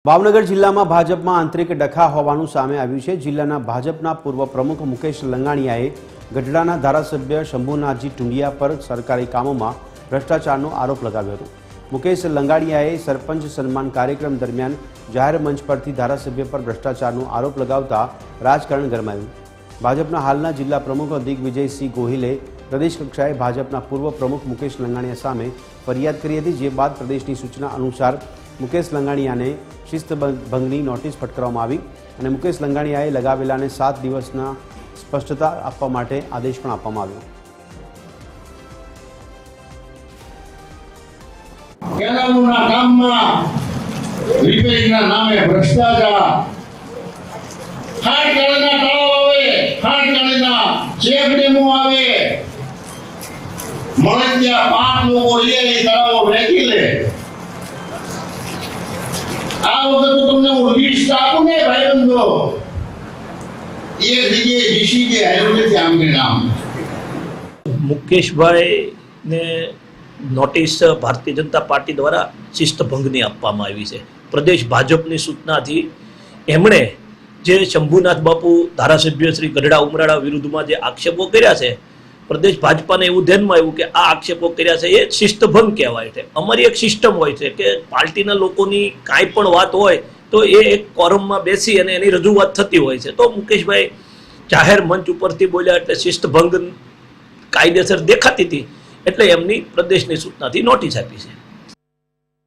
ભાવનગર જિલ્લામાં ભાજપમાં આંતરિક ડખા હોવાનું સામે આવ્યું છે। જિલ્લાના ભાજપના પૂર્વ પ્રમુખ મુકેશ લંગાણીયાએ ગઢડાના ધારાસભ્ય શંભુનાથજી ટુંડિયા પર સરકારી કામોમાં ભ્રષ્ટાચારનો આરોપ લગાવ્યો હતો। મુકેશ લંગાણીયાએ સરપંચ સન્માન કાર્યક્રમ દરમિયાન જાહેર મંચ પરથી ધારાસભ્ય પર ભ્રષ્ટાચારનો આરોપ લગાવતા રાજકારણ ગરમાયું। ભાજપના હાલના જિલ્લા પ્રમુખ દિગ્વિજયસિંહ ગોહિલે પ્રદેશ કક્ષાએ ભાજપના પૂર્વ પ્રમુખ મુકેશ લંગાણીયા સામે ફરિયાદ કરી હતી, જે બાદ પ્રદેશની સૂચના અનુસાર મુકેશ લંગાણીયાને શિસ્તભંગની નોટિસ ફટકારવામાં આવી અને મુકેશ લંગાણીયાએ લગાવેલાને 7 દિવસના સ્પષ્ટતા આપવા માટે આદેશ પણ આપવામાં આવ્યો। કેનાલના કામમાં રિપેરિંગના નામે ભ્રષ્ટાચાર, ખાણકાળના તળાવ આવે, ખાણકાળના ચેક ડેમો આવે, મળતિયા 5 લોકો લે તળાવો વેચી લે। આ વખત તો તમને હું લિસ્ટ આપું ને ભાઈબંધો, એ જગ્યાએ જીસીબી આવ્યું નથી આમને નામ। મુકેશભાઈ ને નોટિસ ભારતીય જનતા પાર્ટી દ્વારા શિસ્તભંગની આપવામાં આવી છે। પ્રદેશ ભાજપની સૂચનાથી એમણે જે શંભુનાથ બાપુ ધારાસભ્ય શ્રી ગઢડા ઉમરાળા વિરુદ્ધમાં જે આક્ષેપો કર્યા છે, પ્રદેશ ભાજપાને એવું ધ્યાનમાં આવ્યું કે આ આક્ષેપો કર્યા છે એ શિસ્તભંગ કહેવાય છે। અમારી એક સિસ્ટમ હોય છે કે પાર્ટીના લોકોની કાંઈ પણ વાત હોય તો એ એક કોરમમાં બેસી અને એની રજૂઆત થતી હોય છે। તો મુકેશભાઈ જાહેર મંચ ઉપરથી બોલ્યા એટલે શિસ્તભંગ કાયદેસર દેખાતી હતી, એટલે એમની પ્રદેશની સૂચનાથી નોટિસ આપી છે।